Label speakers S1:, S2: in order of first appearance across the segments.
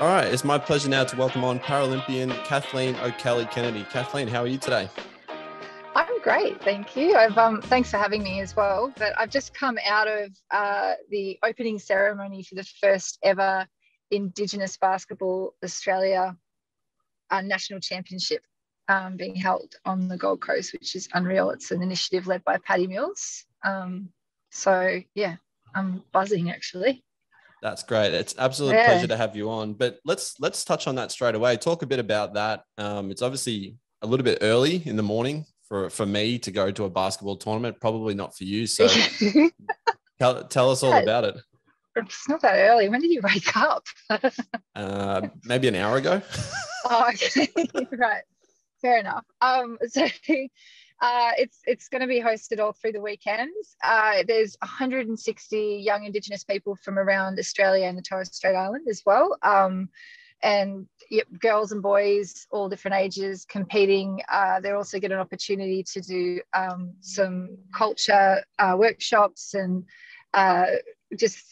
S1: All right, it's my pleasure now to welcome on Paralympian Kathleen O'Kelly-Kennedy. Kathleen, how are you today?
S2: I'm great, thank you. Thanks for having me as well. But I've just come out of the opening ceremony for the first ever Indigenous Basketball Australia National Championship being held on the Gold Coast, which is unreal. It's an initiative led by Paddy Mills. So yeah, I'm buzzing actually.
S1: That's great. It's absolute pleasure to have you on. But let's touch on that straight away. Talk a bit about that. It's obviously a little bit early in the morning for me to go to a basketball tournament. Probably not for you. So tell us all about it.
S2: It's not that early. When did you wake up?
S1: Maybe an hour ago.
S2: Oh, okay. Right. Fair enough. It's going to be hosted all through the weekends. There's 160 young Indigenous people from around Australia and the Torres Strait Island as well. And yep, girls and boys, all different ages competing. They also get an opportunity to do some culture workshops and just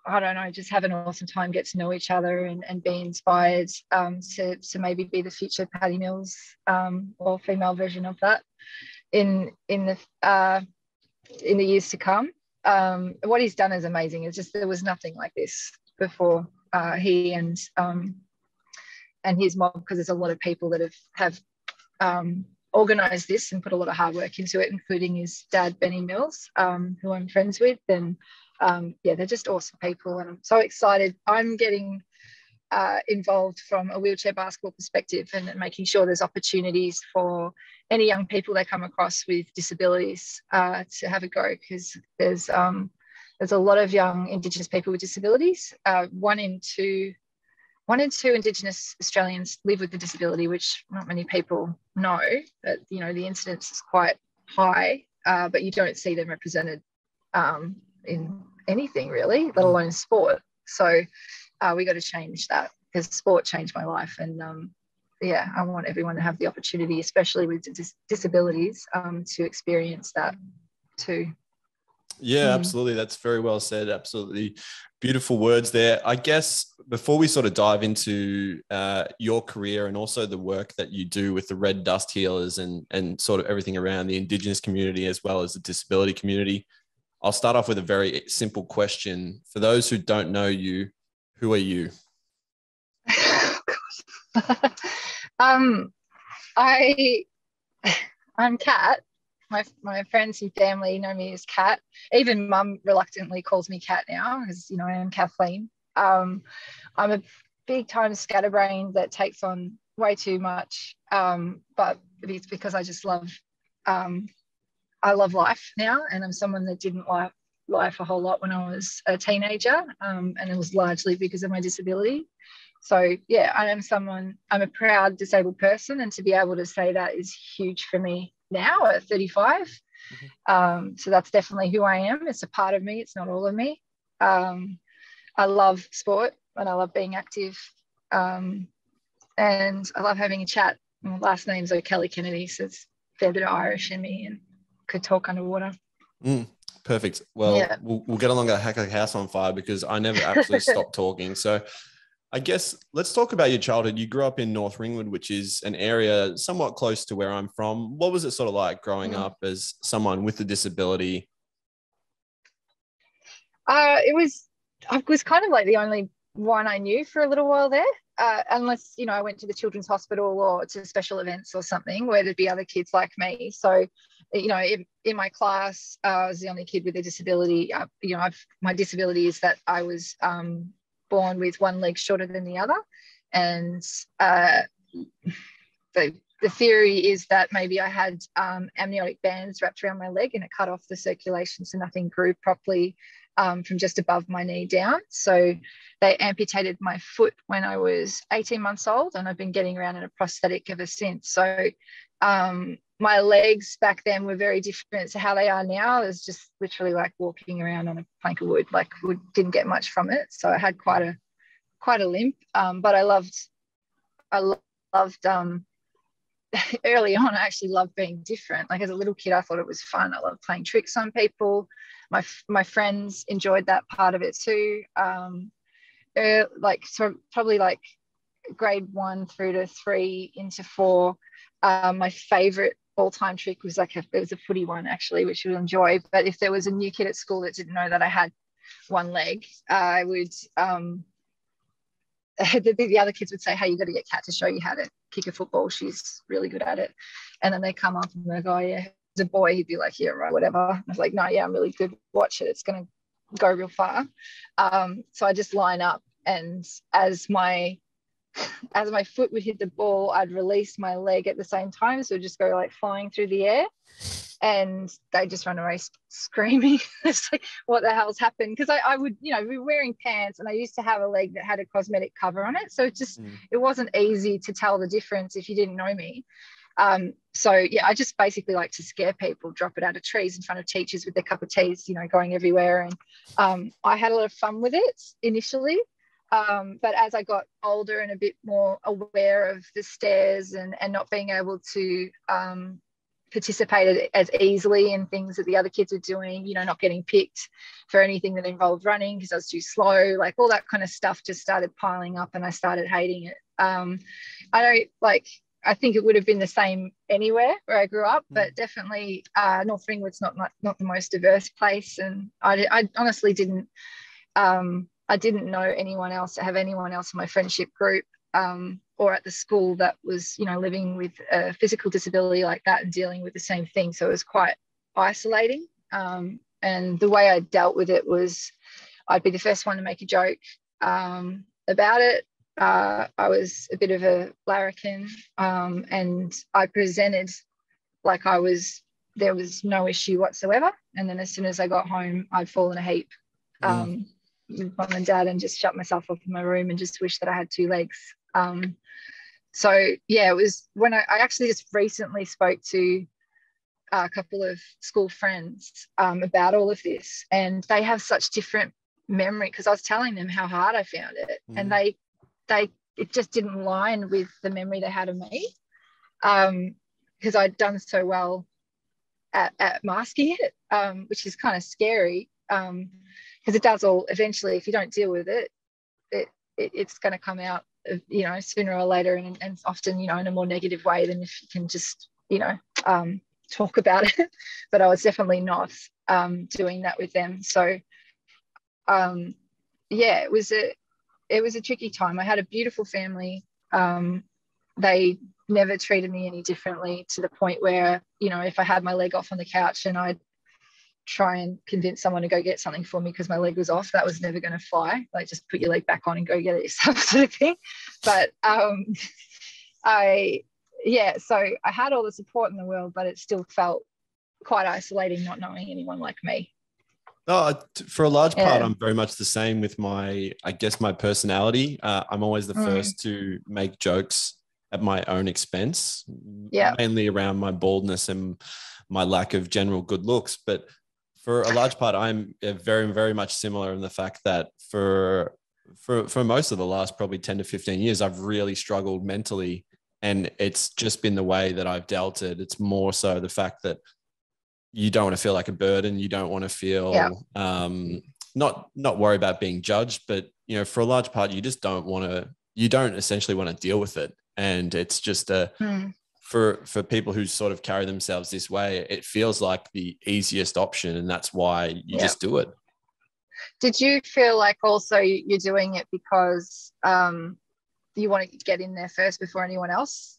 S2: have an awesome time, get to know each other and be inspired to maybe be the future Paddy Mills or female version of that in the years to come. What he's done is amazing. It's just there was nothing like this before he and his mob, because there's a lot of people that have organised this and put a lot of hard work into it, including his dad, Benny Mills, who I'm friends with. And they're just awesome people, and I'm so excited. I'm getting involved from a wheelchair basketball perspective and making sure there's opportunities for any young people they come across with disabilities to have a go, because there's a lot of young Indigenous people with disabilities. One in two Indigenous Australians live with a disability, which not many people know, but the incidence is quite high, but you don't see them represented in anything really, let alone sport. So we got to change that, because sport changed my life. And I want everyone to have the opportunity, especially with disabilities, to experience that too.
S1: Yeah, absolutely. That's very well said. Absolutely beautiful words there. I guess before we sort of dive into your career and also the work that you do with the Red Dust Healers and sort of everything around the Indigenous community as well as the disability community, I'll start off with a very simple question. For those who don't know you, who are you?
S2: I'm Kat. My friends and family know me as Kat. Even Mum reluctantly calls me Kat now, because I am Kathleen. I'm a big time scatterbrain that takes on way too much, but it's because I just love life now, and I'm someone that didn't like life a whole lot when I was a teenager, and it was largely because of my disability. So yeah, I'm a proud disabled person, and to be able to say that is huge for me now at 35. So that's definitely who I am. It's a part of me, it's not all of me. I love sport and I love being active, and I love having a chat. My last name's O'Kelly-Kennedy, so it's a fair bit of Irish in me and could talk underwater.
S1: Perfect. Well, we'll get along a heck of a house on fire, because I never actually stopped talking. So I guess let's talk about your childhood. You grew up in North Ringwood, which is an area somewhat close to where I'm from. What was it sort of like growing up as someone with a disability?
S2: I was kind of like the only one I knew for a little while there, unless I went to the children's hospital or to special events or something where there'd be other kids like me. So in my class, I was the only kid with a disability. My disability is that I was born with one leg shorter than the other, and the theory is that maybe I had amniotic bands wrapped around my leg, and it cut off the circulation, so nothing grew properly from just above my knee down. So they amputated my foot when I was 18 months old, and I've been getting around in a prosthetic ever since. So my legs back then were very different to how they are now. It was just literally like walking around on a plank of wood, didn't get much from it. So I had quite a limp, but I loved early on, I actually loved being different. Like as a little kid, I thought it was fun. I loved playing tricks on people. My friends enjoyed that part of it too. like so probably like grade 1 through to 3 into 4. My favorite all-time trick was it was a footy one actually, which you'll enjoy. But if there was a new kid at school that didn't know that I had one leg, I would the other kids would say, hey, you got to get Kat to show you how to kick a football, she's really good at it. And then they come up and they go, oh yeah, as a boy he'd be like, yeah right, whatever. I was like, no, yeah, I'm really good, watch it, it's going to go real far. So I just line up, and as my foot would hit the ball, I'd release my leg at the same time, so it'd just go like flying through the air, and they just run away screaming. It's like, what the hell's happened? Because I would, be wearing pants, and I used to have a leg that had a cosmetic cover on it, so it wasn't easy to tell the difference if you didn't know me. So yeah, I just basically like to scare people, drop it out of trees in front of teachers with their cup of teas, going everywhere. And I had a lot of fun with it initially. But as I got older and a bit more aware of the stairs and not being able to participate as easily in things that the other kids were doing, not getting picked for anything that involved running because I was too slow, like all that kind of stuff just started piling up, and I started hating it. I think it would have been the same anywhere where I grew up, but definitely North Ringwood's not the most diverse place, and I honestly didn't know anyone else, have anyone else in my friendship group or at the school that was, living with a physical disability like that and dealing with the same thing. So it was quite isolating. And the way I dealt with it was I'd be the first one to make a joke about it. I was a bit of a larrikin, and I presented like there was no issue whatsoever. And then as soon as I got home, I'd fall in a heap. With mum and dad, and just shut myself up in my room and just wish that I had 2 legs. So yeah, it was when I actually just recently spoke to a couple of school friends about all of this, and they have such different memory, because I was telling them how hard I found it, and it just didn't line with the memory they had of me, because I'd done so well at masking it, which is kind of scary. Because it does all eventually, if you don't deal with it, it's going to come out, sooner or later, and often, in a more negative way than if you can just, talk about it. But I was definitely not doing that with them. So, yeah, it was a tricky time. I had a beautiful family. They never treated me any differently, to the point where, if I had my leg off on the couch and I'd try and convince someone to go get something for me because my leg was off, that was never going to fly. Like, just put your leg back on and go get it yourself, sort of thing. But so I had all the support in the world, but it still felt quite isolating not knowing anyone like me.
S1: For a large part, I'm very much the same with my personality. I'm always the first to make jokes at my own expense, mainly around my baldness and my lack of general good looks. But for a large part, I'm very, very much similar in the fact that for most of the last probably 10 to 15 years, I've really struggled mentally, and it's just been the way that I've dealt it. It's more so the fact that you don't want to feel like a burden. You don't want to feel not worry about being judged, but for a large part, you just you don't essentially want to deal with it. And it's just for people who sort of carry themselves this way, it feels like the easiest option, and that's why you just do it.
S2: Did you feel like also you're doing it because you want to get in there first before anyone else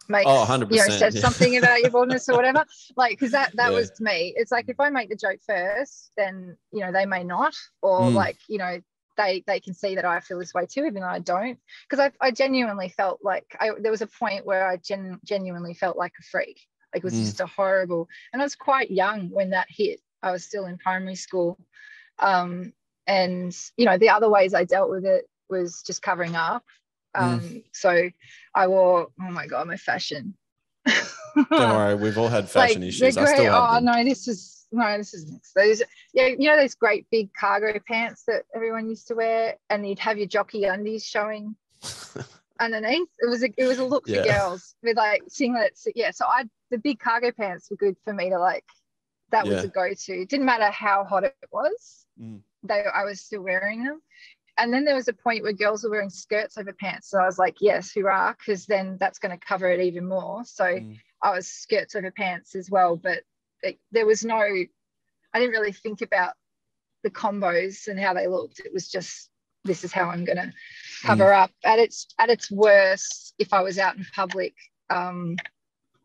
S2: makes
S1: 100%,
S2: said something about your baldness or whatever? Like, because that was me. It's like, if I make the joke first, then they may not, or they can see that I feel this way too, even though I don't. Because I genuinely felt like there was a point where I genuinely felt like a freak. Like, it was just a horrible, and I was quite young when that hit. I was still in primary school. And, the other ways I dealt with it was just covering up. So I wore, oh my God, my fashion.
S1: Don't worry, we've all had fashion issues. I still have them.
S2: This is next. Those, those great big cargo pants that everyone used to wear, and you'd have your jockey undies showing underneath. It was a look for girls with like singlets. Yeah, so the big cargo pants were good for me to like. That was a go-to. It didn't matter how hot it was. I was still wearing them. And then there was a point where girls were wearing skirts over pants. So I was like, yes, hurrah, because then that's going to cover it even more. So I was skirts over pants as well. But there was no, I didn't really think about the combos and how they looked. It was just, this is how I'm going to cover up. At its worst, if I was out in public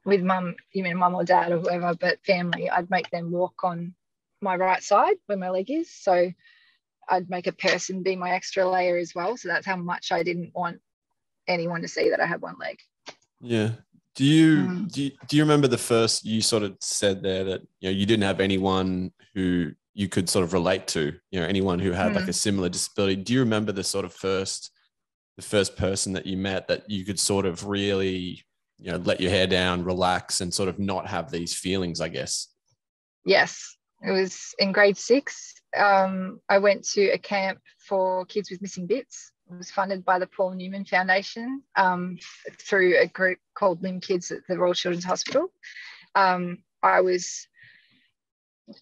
S2: with mum, you mean mum or dad or whoever, but family, I'd make them walk on my right side where my leg is. So I'd make a person be my extra layer as well. So that's how much I didn't want anyone to see that I had one leg.
S1: Yeah. Do you remember the first, you sort of said there that, you know, you didn't have anyone who you could sort of relate to, you know, anyone who had like a similar disability. Do you remember the sort of the first person that you met that you could sort of really, you know, let your hair down, relax, and sort of not have these feelings, I guess?
S2: Yes. It was in grade 6. I went to a camp for kids with missing bits. It was funded by the Paul Newman Foundation through a group called Limb Kids at the Royal Children's Hospital. I was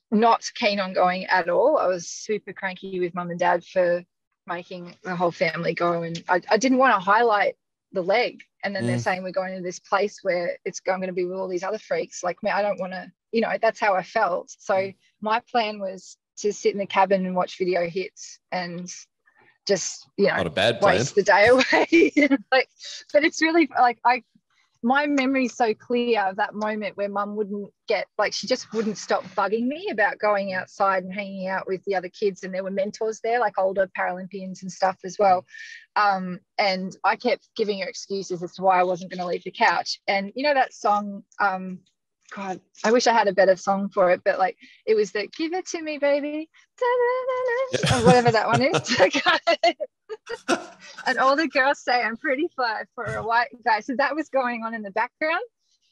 S2: not keen on going at all. I was super cranky with mum and dad for making the whole family go, and I didn't want to highlight the leg. And then they're saying we're going to this place where I'm going to be with all these other freaks. Like, man, I don't want to, you know, that's how I felt. So my plan was to sit in the cabin and watch video hits and just, you know,
S1: not a bad plan.
S2: Waste the day away. Like, but it's really like my memory's so clear of that moment where mum wouldn't get, like, she just wouldn't stop bugging me about going outside and hanging out with the other kids. And there were mentors there, like older Paralympians and stuff as well. And I kept giving her excuses as to why I wasn't going to leave the couch. And you know that song, God, I wish I had a better song for it, but like it was the "Give It to Me, Baby," or whatever that one is. And all the girls say I'm pretty fly for a white guy. So that was going on in the background.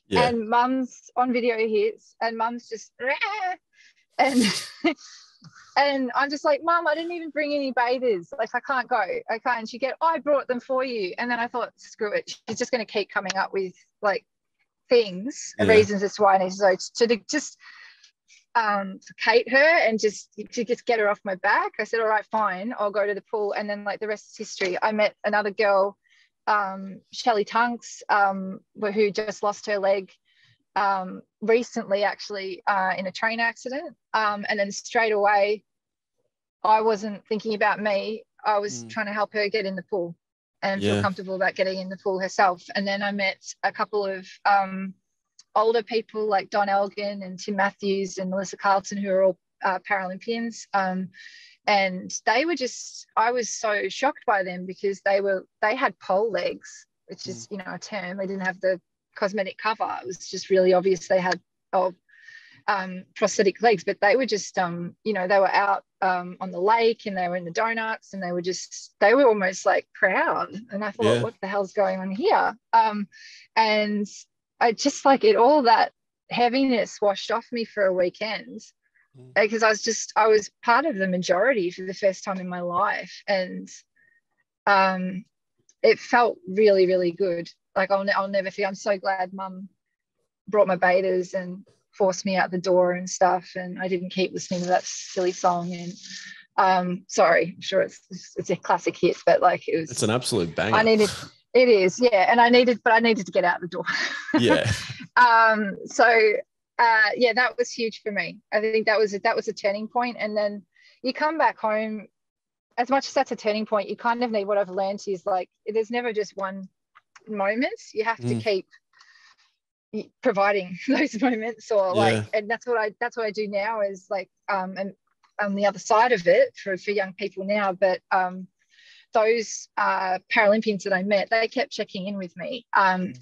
S2: Yeah. And mum's on video hits, and mum's just and and I'm just like, Mum, I didn't even bring any bathers. Like, I can't go. I can't. And she get, I brought them for you. And then I thought, screw it. She's just going to keep coming up with like things and reasons as to why I need to just placate her and just get her off my back. I said, all right, fine, I'll go to the pool. And then like the rest is history. I met another girl, Shelley Tunks, who just lost her leg recently, actually, in a train accident. And then straight away, I wasn't thinking about me. I was trying to help her get in the pool and feel comfortable about getting in the pool herself. And then I met a couple of older people like Don Elgin and Tim Matthews and Melissa Carlton, who are all Paralympians. And they were just, I was so shocked by them because they had pole legs, which is, you know, a term. They didn't have the cosmetic cover. It was just really obvious they had prosthetic legs, but they were just, you know, they were out on the lake and they were in the donuts and they were almost like proud. And I thought, what the hell's going on here? And I just like it, all that heaviness washed off me for a weekend because I was part of the majority for the first time in my life. And it felt really, really good. Like I'll never feel, I'm so glad Mum brought my betas and forced me out the door and stuff, and I didn't keep listening to that silly song. And sorry, I'm sure it's a classic hit, but like it's
S1: an absolute banger.
S2: It is, yeah. And I needed to get out the door.
S1: Yeah.
S2: That was huge for me. I think that was a turning point. And then you come back home, as much as that's a turning point, you kind of need, what I've learned is like there's never just one moment. You have to keep providing those moments, or like, and that's what I do now is like and on the other side of it for young people now. But those Paralympians that I met, they kept checking in with me.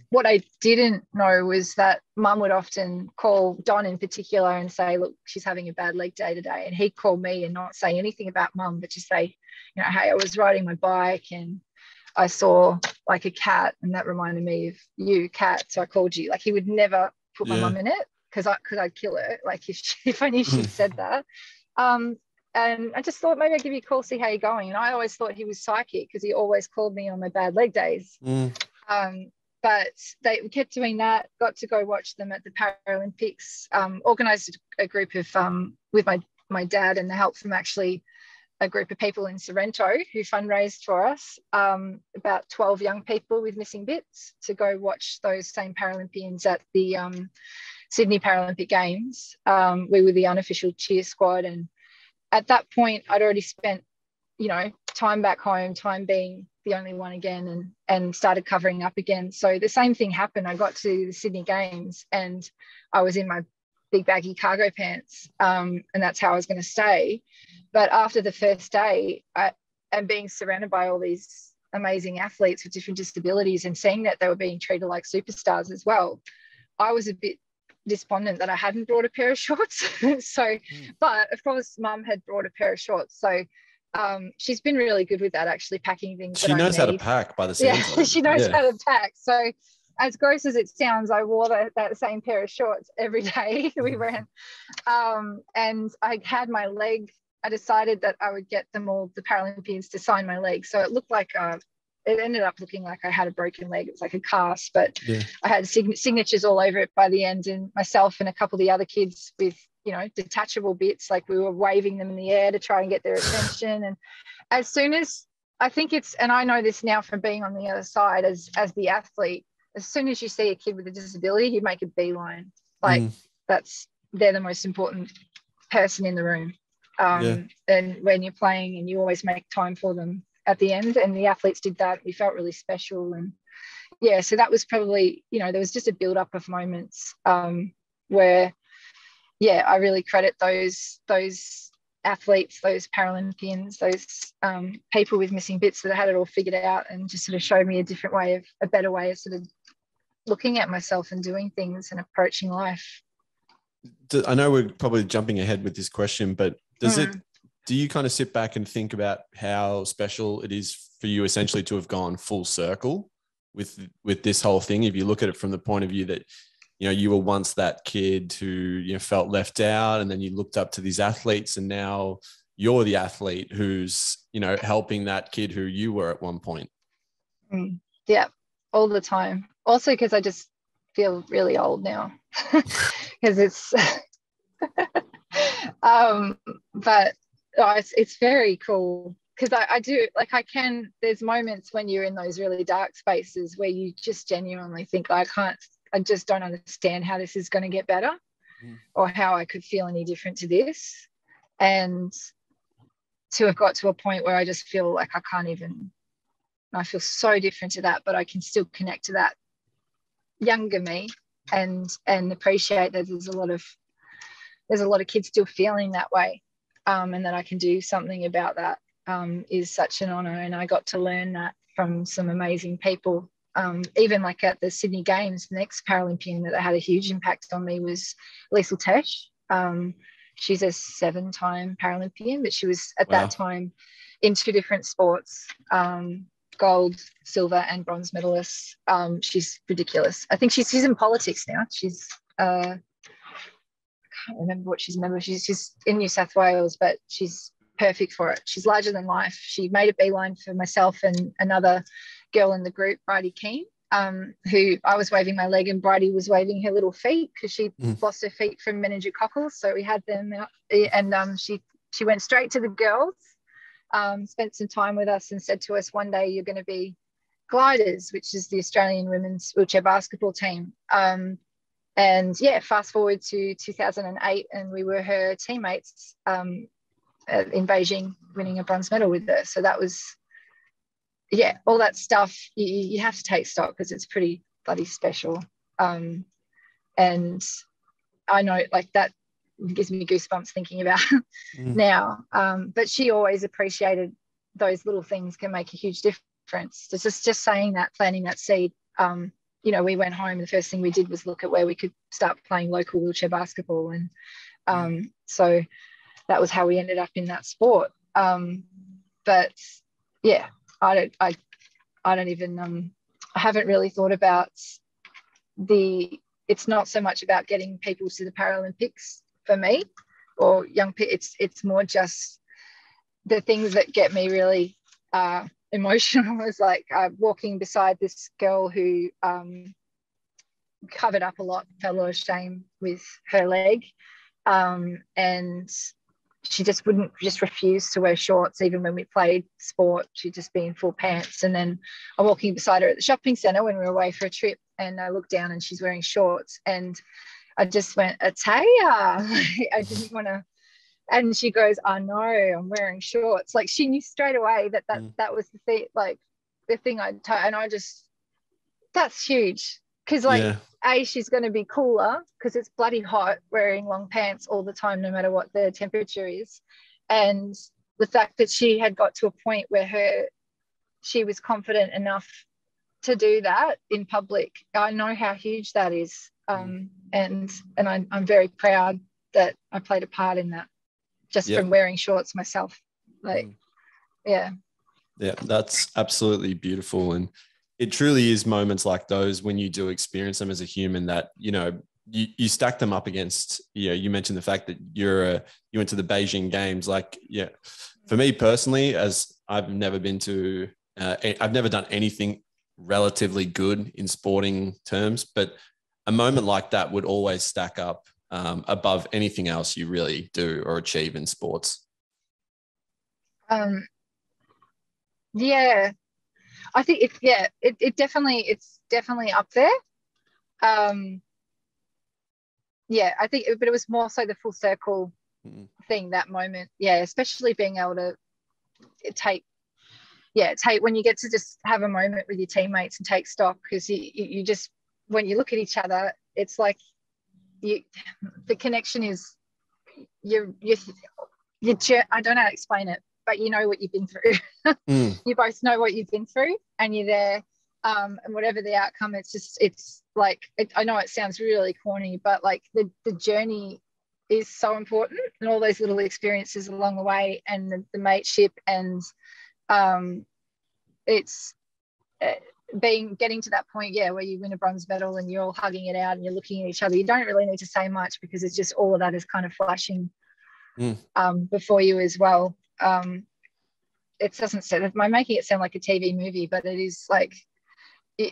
S2: What I didn't know was that Mum would often call Don in particular and say, look, she's having a bad leg day today, and he'd call me and not say anything about Mum, but just say, you know, hey, I was riding my bike and I saw like a cat, and that reminded me of you, Cat, so I called you. Like he would never put my mum in it because I'd kill her. Like if I knew she'd said that. And I just thought maybe I'd give you a call, see how you're going. And I always thought he was psychic because he always called me on my bad leg days. But they kept doing that, got to go watch them at the Paralympics, organised a group of with my dad and the help from actually a group of people in Sorrento who fundraised for us, about 12 young people with missing bits, to go watch those same Paralympians at the Sydney Paralympic Games. We were the unofficial cheer squad, and at that point I'd already spent, you know, time back home, time being the only one again, and started covering up again. So the same thing happened. I got to the Sydney Games and I was in my big baggy cargo pants, and that's how I was going to stay. But after the first day, and being surrounded by all these amazing athletes with different disabilities and seeing that they were being treated like superstars as well, I was a bit despondent that I hadn't brought a pair of shorts. But of course Mum had brought a pair of shorts, so she's been really good with that, actually packing things.
S1: She knows how to pack by the sounds of it.
S2: She knows how to pack. So as gross as it sounds, I wore that same pair of shorts every day we ran. And I had my leg, I decided that I would get them all, the Paralympians, to sign my leg. So it looked like, it ended up looking like I had a broken leg. It was like a cast, but I had signatures all over it by the end, and myself and a couple of the other kids with, you know, detachable bits, like we were waving them in the air to try and get their attention. And as soon as, I think it's, and I know this now from being on the other side as the athlete, as soon as you see a kid with a disability, you make a beeline. Like they're the most important person in the room. And when you're playing, and you always make time for them at the end, and the athletes did that. We felt really special. And so that was probably, you know, there was just a build up of moments where I really credit those athletes, those Paralympians, those people with missing bits that had it all figured out, and just sort of showed me a better way of sort of looking at myself and doing things and approaching life.
S1: I know we're probably jumping ahead with this question, but do you kind of sit back and think about how special it is for you essentially to have gone full circle with this whole thing? If you look at it from the point of view that, you know, you were once that kid who, you know, felt left out, and then you looked up to these athletes, and now you're the athlete who's, you know, helping that kid who you were at one point.
S2: Yeah, all the time. Also because I just feel really old now because it's but it's very cool, because I do, like, there's moments when you're in those really dark spaces where you just genuinely think, I just don't understand how this is going to get better, or how I could feel any different to this. And to have got to a point where I just feel like I feel so different to that, but I can still connect to that younger me and appreciate that there's a lot of kids still feeling that way, and that I can do something about that, is such an honor. And I got to learn that from some amazing people. Even like at the Sydney Games, the next Paralympian that had a huge impact on me was Liesl Tesch. She's a 7-time Paralympian, but she was at that time in 2 different sports, gold, silver, and bronze medalists. She's ridiculous. I think she's in politics now. She's I can't remember what she's a member of. She's in New South Wales, but she's perfect for it. She's larger than life. She made a beeline for myself and another girl in the group, Bridie Keane, who I was waving my leg and Bridie was waving her little feet because she lost her feet from meningococcals. So we had them out, and she went straight to the girls, spent some time with us, and said to us, one day you're going to be Gliders, which is the Australian women's wheelchair basketball team. And fast forward to 2008, and we were her teammates in Beijing, winning a bronze medal with her. So that was, all that stuff, you have to take stock because it's pretty bloody special. And I know, like, that gives me goosebumps thinking about now. But she always appreciated those little things can make a huge difference. So just saying that, planting that seed. You know, we went home, the first thing we did was look at where we could start playing local wheelchair basketball. And so that was how we ended up in that sport. But I don't even, I haven't really thought about it's not so much about getting people to the Paralympics for me, or young people. It's more just the things that get me really emotional is like walking beside this girl who covered up a lot, felt a lot of shame with her leg, and she just wouldn't, just refuse to wear shorts. Even when we played sport, she'd just be in full pants. And then I'm walking beside her at the shopping centre when we were away for a trip, and I look down and she's wearing shorts, and I just went, Ataya. I didn't want to. And she goes, I know, I'm wearing shorts. Like, she knew straight away that was the thing, like the thing and I just, that's huge. Because like, she's going to be cooler because it's bloody hot wearing long pants all the time, no matter what the temperature is. And the fact that she had got to a point where she was confident enough to do that in public, I know how huge that is. And I'm very proud that I played a part in that, just from wearing shorts myself. Like, yeah,
S1: that's absolutely beautiful. And it truly is moments like those when you do experience them as a human that, you know, you stack them up against, you mentioned the fact that you went to the Beijing Games. Like, for me personally, as I've never been to, I've never done anything relatively good in sporting terms, but a moment like that would always stack up above anything else you really do or achieve in sports.
S2: Yeah, I think it's definitely up there. I think, but it was more so the full circle thing, that moment. Yeah, especially being able to take when you get to just have a moment with your teammates and take stock, because you just, when you look at each other, it's like the connection is I don't know how to explain it, but you know what you've been through. You both know what you've been through, and you're there. And whatever the outcome, it's like, I know it sounds really corny, but like the journey is so important, and all those little experiences along the way, and the mateship, and it's getting to that point, where you win a bronze medal and you're all hugging it out and you're looking at each other. You don't really need to say much, because it's just all of that is kind of flashing before you as well. It doesn't say that, I'm making it sound like a TV movie, but it is like,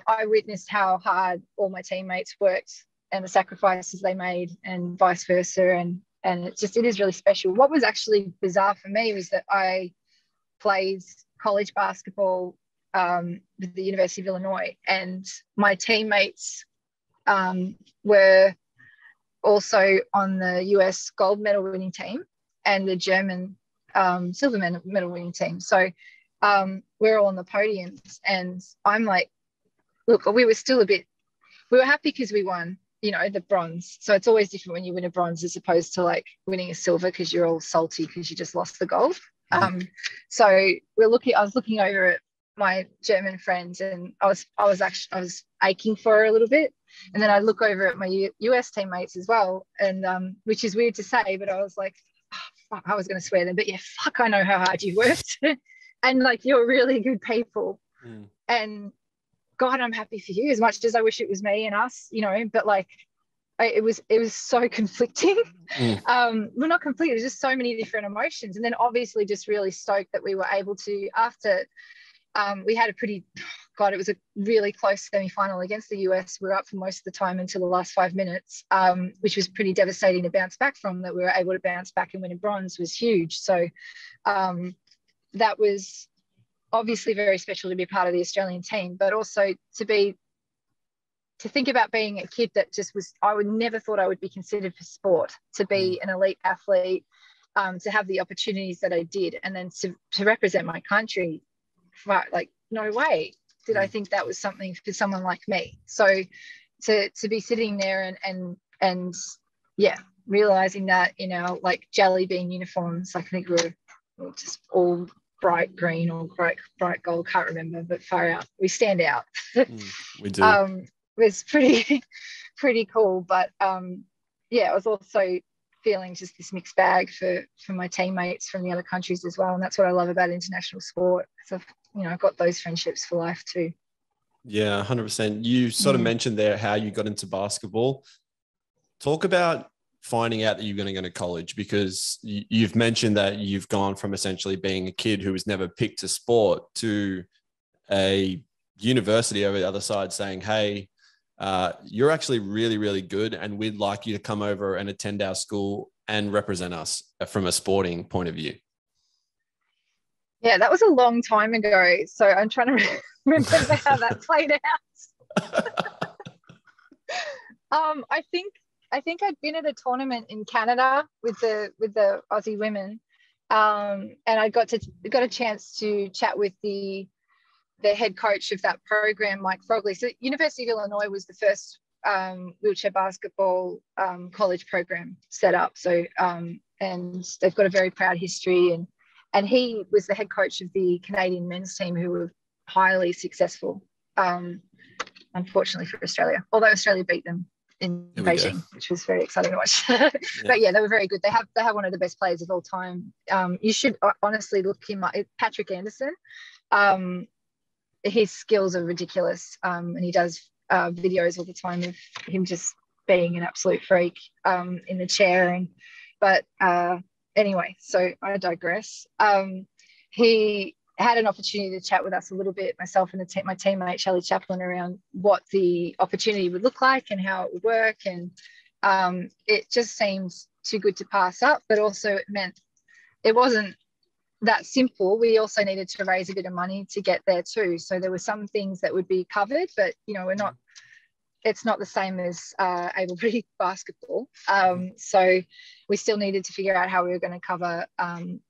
S2: I witnessed how hard all my teammates worked and the sacrifices they made, and vice versa. And it is really special. What was actually bizarre for me was that I played college basketball with the University of Illinois, and my teammates were also on the US gold medal winning team and the German silver medal winning team. So we're all on the podiums, and I'm like, look, we were happy because we won, the bronze. So it's always different when you win a bronze as opposed to like winning a silver, because you're all salty because you just lost the gold. So I was looking over at my German friends, and I was aching for her a little bit. And then I look over at my US teammates as well, and which is weird to say, but I was like, fuck, I was going to swear them, but fuck, I know how hard you worked. And like, you're really good people. And God, I'm happy for you, as much as I wish it was me and us, but like, it was so conflicting. Well, not conflicting, it was just so many different emotions. And then obviously just really stoked that we were able to, after we had it was a really close semi-final against the US. We were up for most of the time until the last 5 minutes, which was pretty devastating to bounce back from. That we were able to bounce back and win a bronze was huge. So that was obviously very special to be part of the Australian team, but also to think about being a kid that just was, I would never thought I would be considered for sport, to be an elite athlete, to have the opportunities that I did, and then to represent my country. Like, no way did I think that was something for someone like me. So to be sitting there and realizing that, like jelly bean uniforms, I think we were just all bright green or bright gold, can't remember, but far out, we stand out.
S1: We do.
S2: It was pretty cool, but I was also feeling just this mixed bag for my teammates from the other countries as well. And that's what I love about international sport, because I've got those friendships for life too.
S1: Yeah, 100%. You sort of mentioned there how you got into basketball. Talk about finding out that you're going to go to college, because you've mentioned that you've gone from essentially being a kid who was never picked to sport to a university over the other side saying, hey, you're actually really, really good, and we'd like you to come over and attend our school and represent us from a sporting point of view?
S2: Yeah, that was a long time ago. So I'm trying to remember how that played out. I think I'd been at a tournament in Canada with the Aussie women, and I got a chance to chat with the head coach of that program, Mike Frogley. So University of Illinois was the first wheelchair basketball college program set up. So and they've got a very proud history, and he was the head coach of the Canadian men's team, who were highly successful, unfortunately for Australia, although Australia beat them in Beijing, which was very exciting to watch. But yeah, they were very good. They have one of the best players of all time. You should honestly look him up. Patrick Anderson. His skills are ridiculous, and he does videos all the time of him just being an absolute freak in the chair. But anyway, so I digress. He had an opportunity to chat with us a little bit, myself and my teammate Shelley Chaplin, around what the opportunity would look like and how it would work. And it just seemed too good to pass up, but also it meant it wasn't that simple. We also needed to raise a bit of money to get there too. So there were some things that would be covered, but it's not the same as able-bodied basketball. So we still needed to figure out how we were going to cover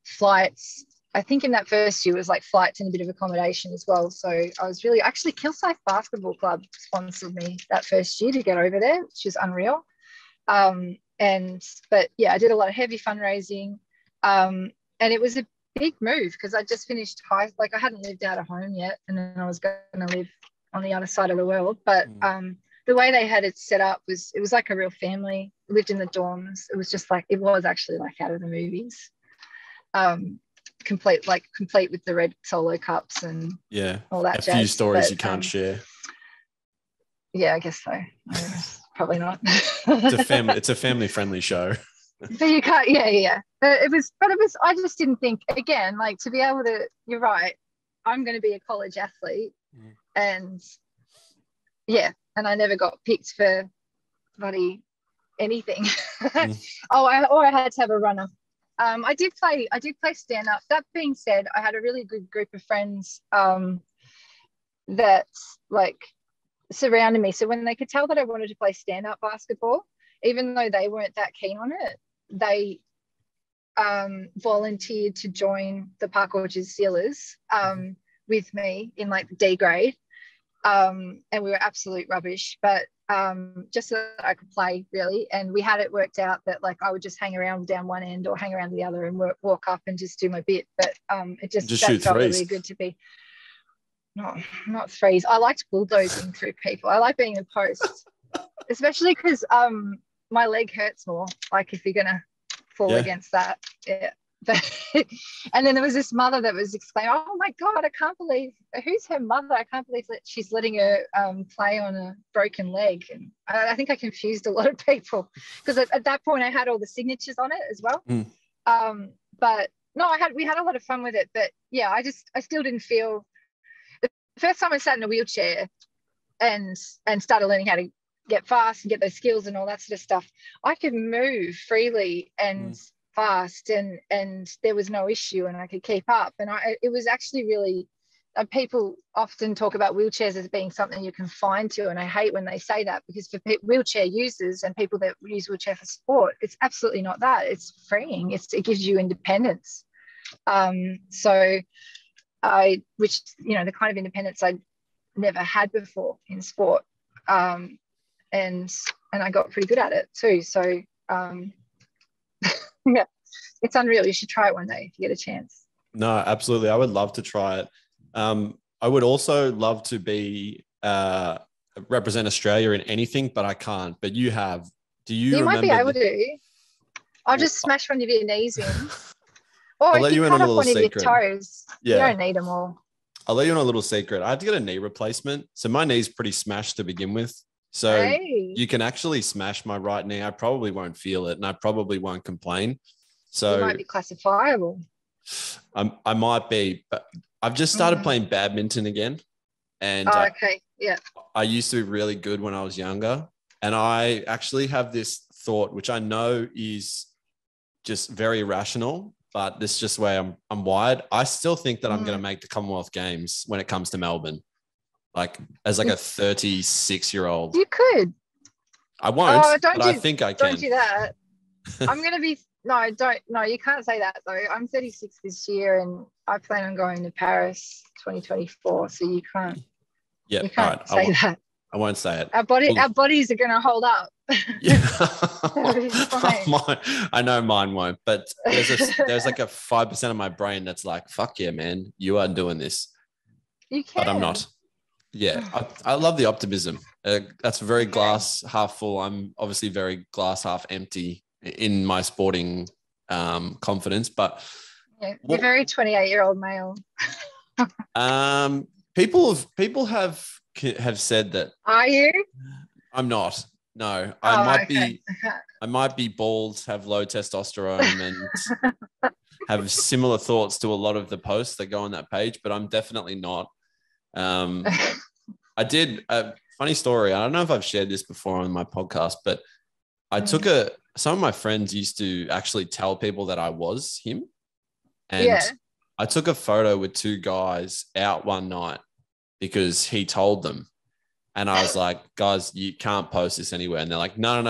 S2: flights. I think in that first year it was like flights and a bit of accommodation as well. So I was really, actually Kilsyth Basketball Club sponsored me that first year to get over there, which was unreal. But yeah, I did a lot of heavy fundraising. And it was a big move because I just finished I hadn't lived out of home yet, and then I was going to live on the other side of the world. But the way they had it set up was, it was like a real family. We lived in the dorms. It was just like, it was actually like out of the movies. Complete with the red solo cups and all that jazz. A few stories you can't share. Yeah, I guess so. Probably not.
S1: It's a family friendly show.
S2: But you can't, yeah. But it was, I just didn't think, again, like, to be able to, you're right, I'm going to be a college athlete. And I never got picked for bloody anything. I had to have a runner. I did play stand up. That being said, I had a really good group of friends that like surrounded me. So when they could tell that I wanted to play stand up basketball, even though they weren't that keen on it, they volunteered to join the Park Orchards Sealers with me in like the D grade. And we were absolute rubbish, but just so that I could play, really. And we had it worked out that like I would just hang around down one end or hang around the other and walk up and just do my bit. But it just that felt really good to be not threes. I liked bulldozing through people. I like being a post, especially because my leg hurts more, like if you're gonna fall against that. But and then there was this mother that was exclaiming, "Oh my God, I can't believe, who's her mother? I can't believe that she's letting her play on a broken leg." And I think I confused a lot of people because at that point I had all the signatures on it as well. But no, we had a lot of fun with it. But yeah, I still didn't feel, the first time I sat in a wheelchair and started learning how to get fast and get those skills and all that sort of stuff, I could move freely and fast, and there was no issue, and I could keep up. And it was actually really, people often talk about wheelchairs as being something you can find to, and I hate when they say that, because for wheelchair users and people that use wheelchair for sport, it's absolutely not that. It's freeing. It gives you independence. The kind of independence I'd never had before in sport, and I got pretty good at it too. So yeah, it's unreal. You should try it one day if you get a chance.
S1: No, absolutely. I would love to try it. I would also love to represent Australia in anything, but I can't. But you have. Do you?
S2: You might be able to. I'll just smash one of your knees in, or
S1: I'll let you in on a little secret.
S2: Your toes. Yeah. You don't need them all.
S1: I'll let you in on a little secret. I had to get a knee replacement, so my knee's pretty smashed to begin with. So you can actually smash my right knee. I probably won't feel it, and I probably won't complain. So
S2: you might be classifiable.
S1: I might be, but I've just started playing badminton again. And
S2: okay. Yeah.
S1: I used to be really good when I was younger. And I actually have this thought, which I know is just very rational, but this is just the way I'm wired. I still think that I'm going to make the Commonwealth Games when it comes to Melbourne, like as like a 36-year-old.
S2: You could.
S1: I won't, but I think I can.
S2: Don't do that. I'm going to be, no, don't, no, you can't say that though. I'm 36 this year and I plan on going to Paris 2024. So you can't,
S1: say that. I won't say it.
S2: Our bodies are going to hold up.
S1: Yeah. I know mine won't, but there's like a 5% of my brain that's like, fuck yeah, man, you are doing this.
S2: You can.
S1: But I'm not. Yeah, I love the optimism. That's very glass half full. I'm obviously very glass half empty in my sporting confidence, but
S2: you're very 28-year-old male.
S1: People have said that.
S2: Are you?
S1: I'm not. No, I might be bald, have low testosterone, and have similar thoughts to a lot of the posts that go on that page, but I'm definitely not. I did a funny story. I don't know if I've shared this before on my podcast, but I took some of my friends used to actually tell people that I was him. And I took a photo with two guys out one night because he told them. And I was like, guys, you can't post this anywhere. And they're like, no.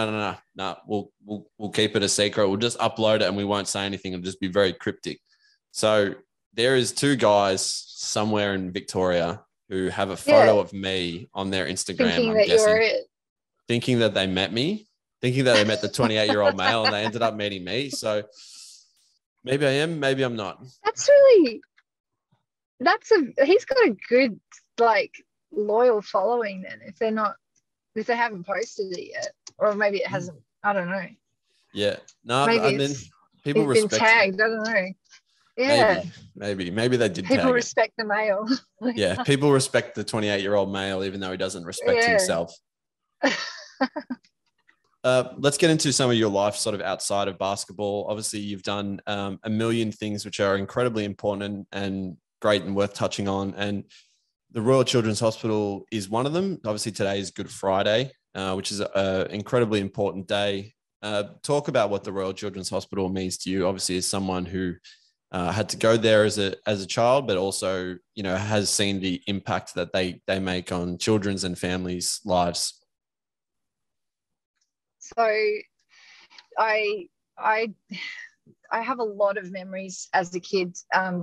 S1: We'll keep it a secret. We'll just upload it and we won't say anything. It'll just be very cryptic. So there is two guys somewhere in Victoria who have a photo of me on their Instagram, thinking that they met me, thinking that they met the 28-year-old male and they ended up meeting me. So maybe I am, maybe I'm not.
S2: He's got a good, like, loyal following then if they haven't posted it yet, or maybe it hasn't. I don't know.
S1: Yeah, no, and then people respect.
S2: Been tagged. I don't know. Yeah,
S1: maybe they did.
S2: People respect the male.
S1: Yeah, people respect the 28-year-old male even though he doesn't respect himself. Let's get into some of your life sort of outside of basketball. Obviously, you've done a million things which are incredibly important and great and worth touching on. And the Royal Children's Hospital is one of them. Obviously, today is Good Friday, which is an incredibly important day. Talk about what the Royal Children's Hospital means to you. Obviously, as someone who had to go there as a child, but also, you know, has seen the impact that they make on children's and families' lives.
S2: So I have a lot of memories as a kid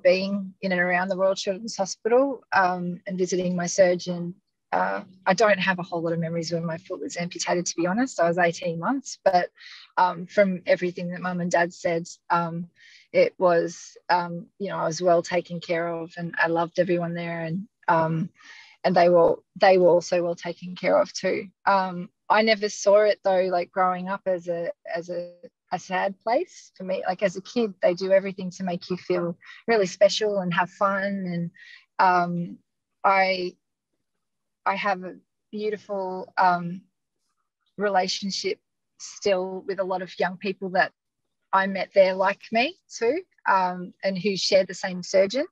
S2: being in and around the Royal Children's Hospital and visiting my surgeon. I don't have a whole lot of memories when my foot was amputated, to be honest. I was 18 months, but from everything that Mum and Dad said, it was, you know, I was well taken care of and I loved everyone there, and they were also well taken care of too. I never saw it though, like growing up as a sad place for me. Like as a kid, they do everything to make you feel really special and have fun. And I have a beautiful relationship still with a lot of young people that I met there like me too, and who share the same surgeon,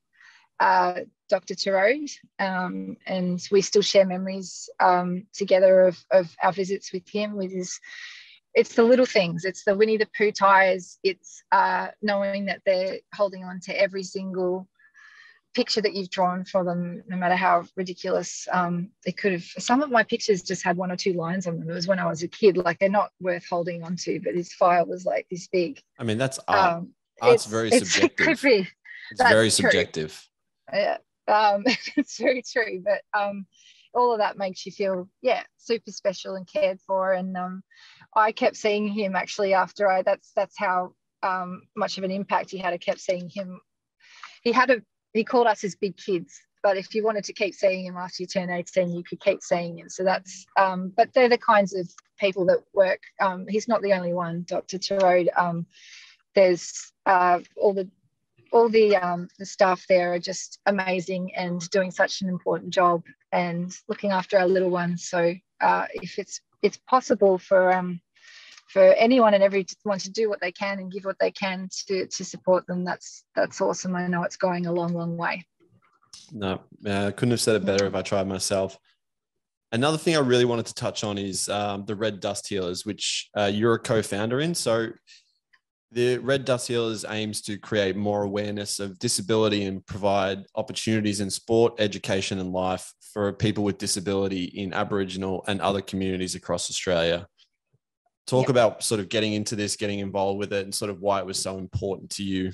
S2: Dr. Tarode, and we still share memories together of our visits with him, it's the little things. It's the Winnie the Pooh ties. It's knowing that they're holding on to every single picture that you've drawn for them, no matter how ridiculous it could have. Some of my pictures just had 1 or 2 lines on them. It was when I was a kid. Like, they're not worth holding on to, but his file was like this big.
S1: I mean, that's art. Art's very subjective. It's very subjective.
S2: Yeah, it's very true. But all of that makes you feel, super special and cared for. And I kept seeing him actually after that's how much of an impact he had. I kept seeing him. He called us his big kids, but if you wanted to keep seeing him after you turn 18, you could keep seeing him. So that's, but they're the kinds of people that work. He's not the only one, Dr. Tarode. There's all the staff there are just amazing and doing such an important job and looking after our little ones. So if it's possible for anyone and everyone to do what they can and give what they can to support them, that's awesome. I know it's going a long, long way.
S1: No, I couldn't have said it better if I tried myself. Another thing I really wanted to touch on is the Red Dust Healers, which you're a co-founder in. So The Red Dust Healers aims to create more awareness of disability and provide opportunities in sport, education, and life for people with disability in Aboriginal and other communities across Australia. Talk about sort of getting into this, getting involved with it, and sort of why it was so important to you.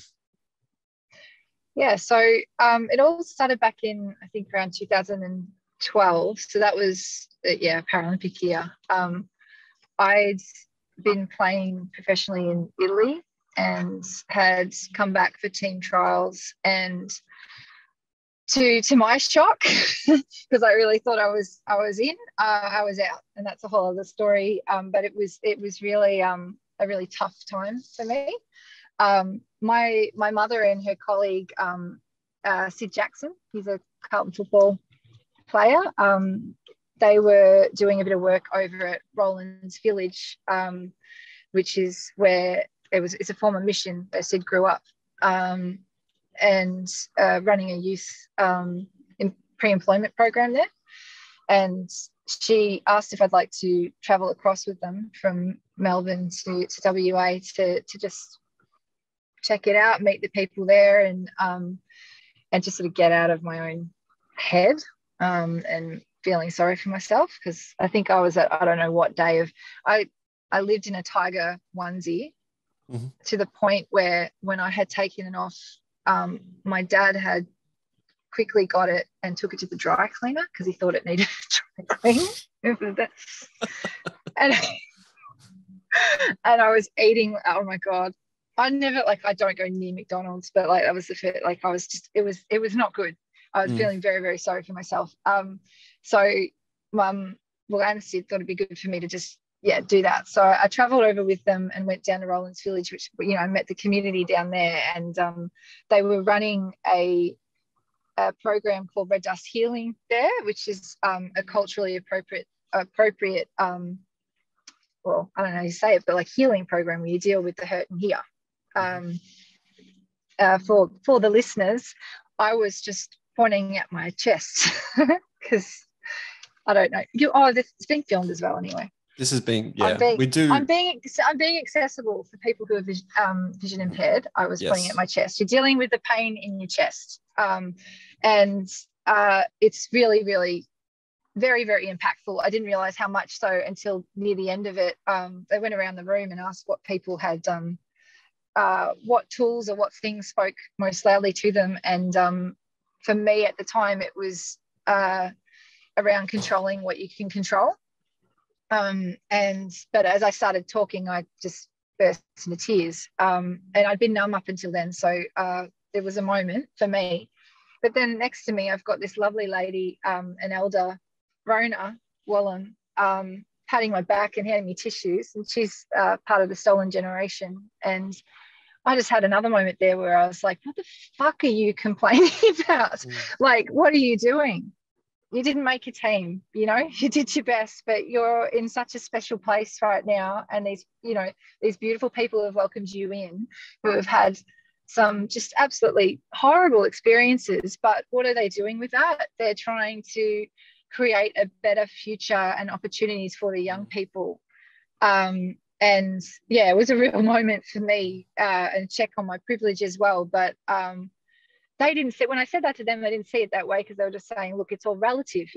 S2: Yeah, so it all started back in, I think, around 2012. So that was, Paralympic year. I'd been playing professionally in Italy and had come back for team trials, and to my shock, because I really thought I was in, I was out, and that's a whole other story. But it was really a really tough time for me. My mother and her colleague, Sid Jackson, he's a Carlton football player. They were doing a bit of work over at Roland's Village, which is where it's a former mission where Sid grew up, and running a youth pre-employment program there. And she asked if I'd like to travel across with them from Melbourne to WA to just check it out, meet the people there, and just sort of get out of my own head, and feeling sorry for myself, because I think I was at, I don't know what day of, I lived in a tiger onesie, to the point where when I had taken it off, my dad had quickly got it and took it to the dry cleaner because he thought it needed a dry clean. and I was eating, oh my God, I don't go near McDonald's, but like that was the fit, like I was just, it was not good. I was feeling very, very sorry for myself. So Anna thought it'd be good for me to just, do that. So I traveled over with them and went down to Roland's Village, which, I met the community down there, and they were running a program called Red Dust Healing there, which is a culturally appropriate, well, I don't know how you say it, but like healing program where you deal with the hurt and here. For the listeners, I was just pointing at my chest because I don't know. It's being filmed as well anyway.
S1: This is being,
S2: we do. I'm being accessible for people who are vision impaired. I was pointing at my chest. You're dealing with the pain in your chest, and it's really, really very, very impactful. I didn't realize how much so until near the end of it. They went around the room and asked what people had done, what tools or what things spoke most loudly to them. And for me at the time, it was around controlling what you can control. But as I started talking, I just burst into tears. And I'd been numb up until then. So there was a moment for me. But then next to me, I've got this lovely lady, an elder, Rona Wallen, patting my back and handing me tissues. And she's part of the stolen generation. And I just had another moment there where I was like, what the fuck are you complaining about? Like, what are you doing? You didn't make a team, you did your best, but you're in such a special place right now. And these beautiful people have welcomed you in, who have had some just absolutely horrible experiences. But what are they doing with that? They're trying to create a better future and opportunities for the young people. And it was a real moment for me, and check on my privilege as well. But they didn't see, when I said that to them, they didn't see it that way, because they were just saying, look, it's all relative,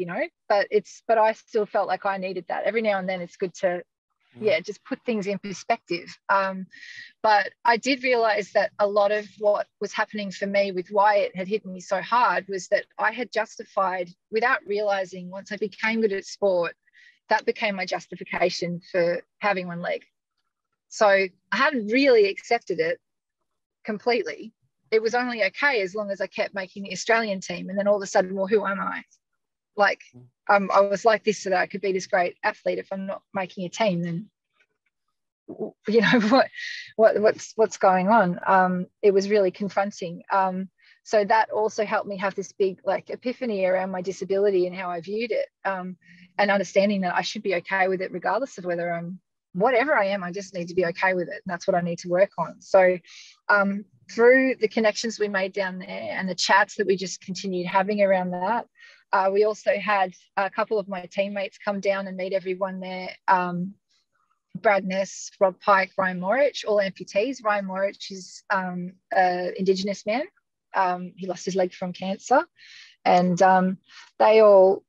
S2: but I still felt like I needed that. Every now and then it's good to, just put things in perspective. But I did realize that a lot of what was happening for me with why it had hit me so hard was that I had justified, without realizing, once I became good at sport, that became my justification for having one leg. So I hadn't really accepted it completely. It was only okay as long as I kept making the Australian team. And then all of a sudden, well, who am I? Like, I was like this so that I could be this great athlete. If I'm not making a team, then, what's going on? It was really confronting. So that also helped me have this big epiphany around my disability and how I viewed it, and understanding that I should be okay with it regardless of whether I'm whatever I am. I just need to be okay with it, and that's what I need to work on. So through the connections we made down there and the chats that we just continued having around that, we also had a couple of my teammates come down and meet everyone there Brad Ness, Rob Pike, Ryan Morich, all amputees. Ryan Morich is an Indigenous man. He lost his leg from cancer, and they all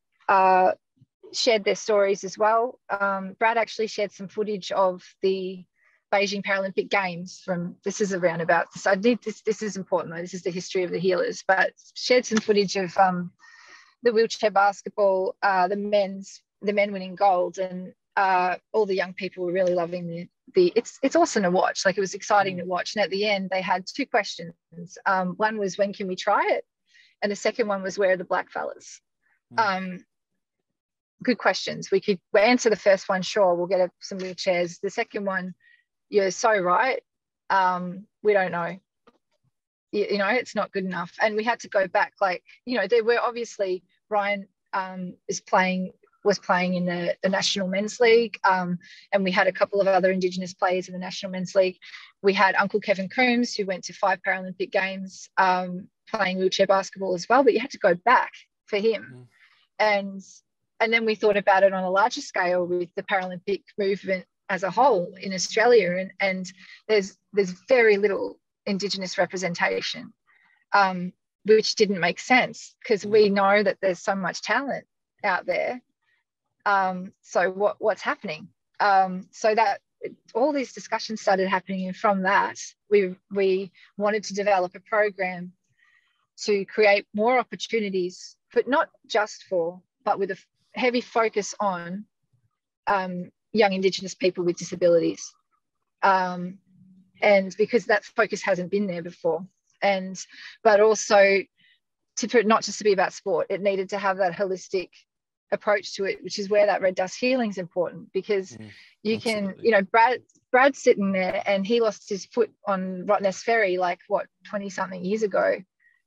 S2: shared their stories as well. Brad actually shared some footage of the Beijing Paralympic Games from, this is around about, so I need this is important though, this is the history of the healers, but shared some footage of the wheelchair basketball, the men winning gold, and all the young people were really loving it's awesome to watch. Like, it was exciting to watch. And at the end they had two questions. One was, when can we try it? And the second one was, where are the black fellas? Good questions. We could answer the first one, sure, we'll get some wheelchairs. The second one, you're so right, we don't know. You know, it's not good enough. And we had to go back, like, you know, there were obviously, Ryan was playing in the National Men's League, and we had a couple of other Indigenous players in the National Men's League. We had Uncle Kevin Coombs, who went to 5 Paralympic Games, playing wheelchair basketball as well, but you had to go back for him. And then we thought about it on a larger scale with the Paralympic movement as a whole in Australia, and there's very little Indigenous representation, which didn't make sense, because we know that there's so much talent out there. So what's happening? So that all these discussions started happening, and from that we wanted to develop a program to create more opportunities, but not just but with a heavy focus on young Indigenous people with disabilities, and because that focus hasn't been there before, but also not just to be about sport, it needed to have that holistic approach to it, which is where that red dust healing is important, because you can, you know, Brad's sitting there, and he lost his foot on Rottnest Ferry, like, what, 20 something years ago,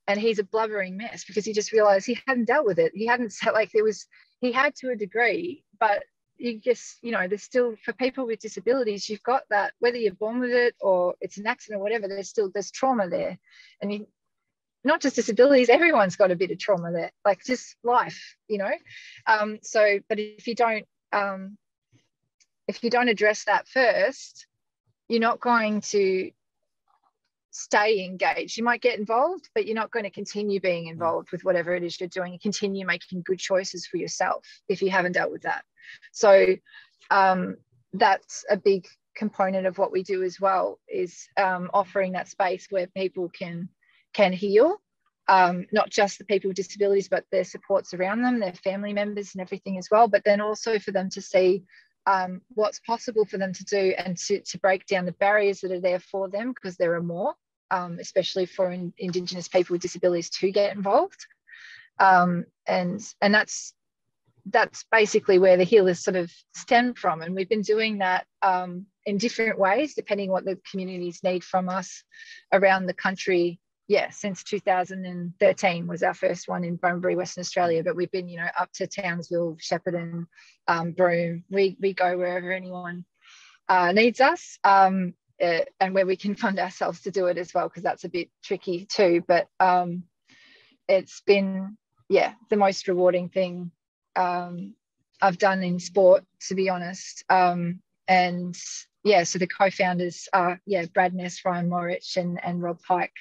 S2: and he's a blubbering mess because he just realized he hadn't dealt with it. He hadn't, like, he had to a degree, but you just, you know, there's still, for people with disabilities, you've got that, whether you're born with it or it's an accident or whatever, there's trauma there. And not just disabilities, everyone's got a bit of trauma there, like just life, you know. But if you don't address that first, you're not going to stay engaged. You might get involved, but you're not going to continue being involved with whatever it is you're doing, and continue making good choices for yourself if you haven't dealt with that. So that's a big component of what we do as well, is offering that space where people can heal, not just the people with disabilities, but their supports around them, their family members and everything as well, but then also for them to see what's possible for them to do, and to break down the barriers that are there for them, because there are more, especially for Indigenous people with disabilities to get involved. And that's basically where the healers sort of stem from. And we've been doing that in different ways, depending what the communities need from us around the country. Yeah, since 2013 was our first one in Bunbury, Western Australia, but we've been, you know, up to Townsville, Shepparton, Broome. We go wherever anyone needs us, and where we can fund ourselves to do it as well, because that's a bit tricky too. But it's been, yeah, the most rewarding thing I've done in sport, to be honest. And yeah, so the co-founders are Brad Ness, Ryan Morich, and Rob Pike,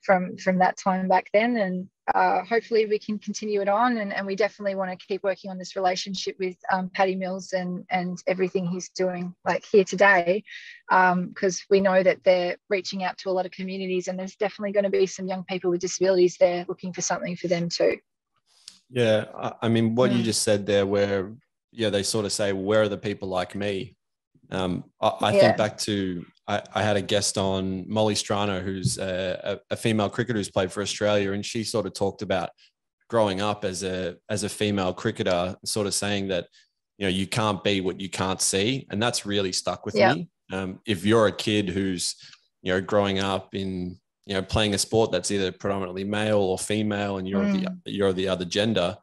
S2: from that time back then, and hopefully we can continue it on, and we definitely want to keep working on this relationship with Paddy Mills and everything he's doing, like, here today, because we know that they're reaching out to a lot of communities, and there's definitely going to be some young people with disabilities there looking for something for them too.
S1: Yeah, I mean, what you just said there, where they sort of say, where are the people like me? I think back to, I had a guest on, Molly Strano, who's a female cricketer who's played for Australia, and she sort of talked about growing up as a female cricketer, sort of saying that, you know, you can't be what you can't see, and that's really stuck with me. If you're a kid who's, you know, growing up in, you know, playing a sport that's either predominantly male or female, and you're the other gender,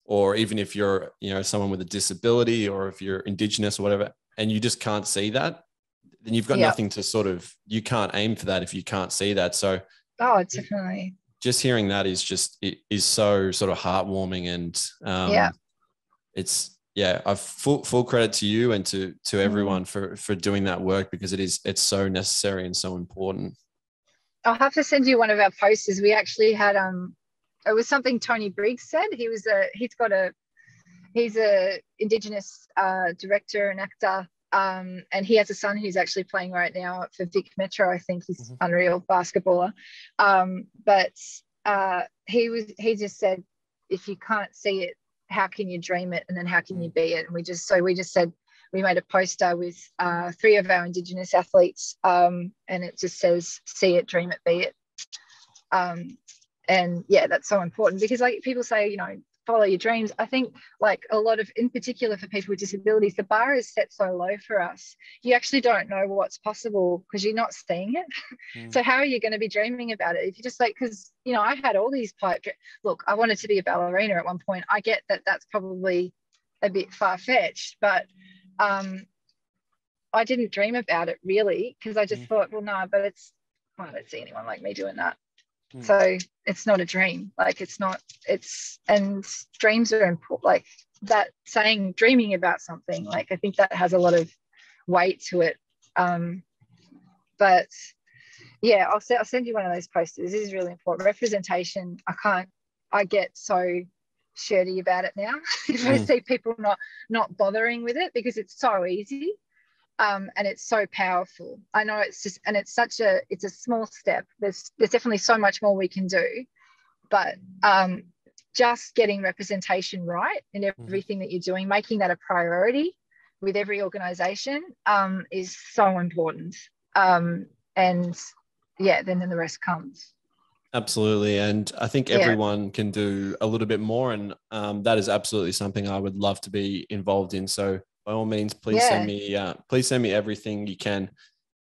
S1: or even if you're, you know, someone with a disability, or if you're Indigenous or whatever, and you just can't see that, then you've got nothing to sort of, you can't aim for that if you can't see that. So
S2: definitely,
S1: just hearing that is so sort of heartwarming, and it's yeah, I've full credit to you and to everyone for doing that work, because it's so necessary and so important.
S2: I'll have to send you one of our posters. We actually had it was something Tony Briggs said. He's a Indigenous director and actor, and he has a son who's actually playing right now for Vic Metro. I think he's unreal basketballer. But he just said, if you can't see it, how can you dream it, and then how can you be it? And we just said, we made a poster with 3 of our Indigenous athletes, and it just says, see it, dream it, be it. And yeah, that's so important, because like people say, you know, follow your dreams. I think like a lot of, in particular for people with disabilities, the bar is set so low for us. You actually don't know what's possible because you're not seeing it. So how are you going to be dreaming about it if you just like, because, you know, I had all these look, I wanted to be a ballerina at one point. I get that that's probably a bit far-fetched, but I didn't dream about it really, because I just thought, well, no, but I don't see anyone like me doing that. So it's not a dream. Like and dreams are important. Like that saying, dreaming about something, like I think that has a lot of weight to it. But yeah, I'll send you one of those posters. This is really important. Representation. I get so shirty about it now. If I see people not bothering with it, because it's so easy. And it's so powerful. I know it's a small step. There's definitely so much more we can do, but just getting representation right in everything that you're doing, making that a priority with every organization is so important. And yeah, then the rest comes.
S1: Absolutely. And I think everyone can do a little bit more. And that is absolutely something I would love to be involved in. So by all means, please send me everything you can.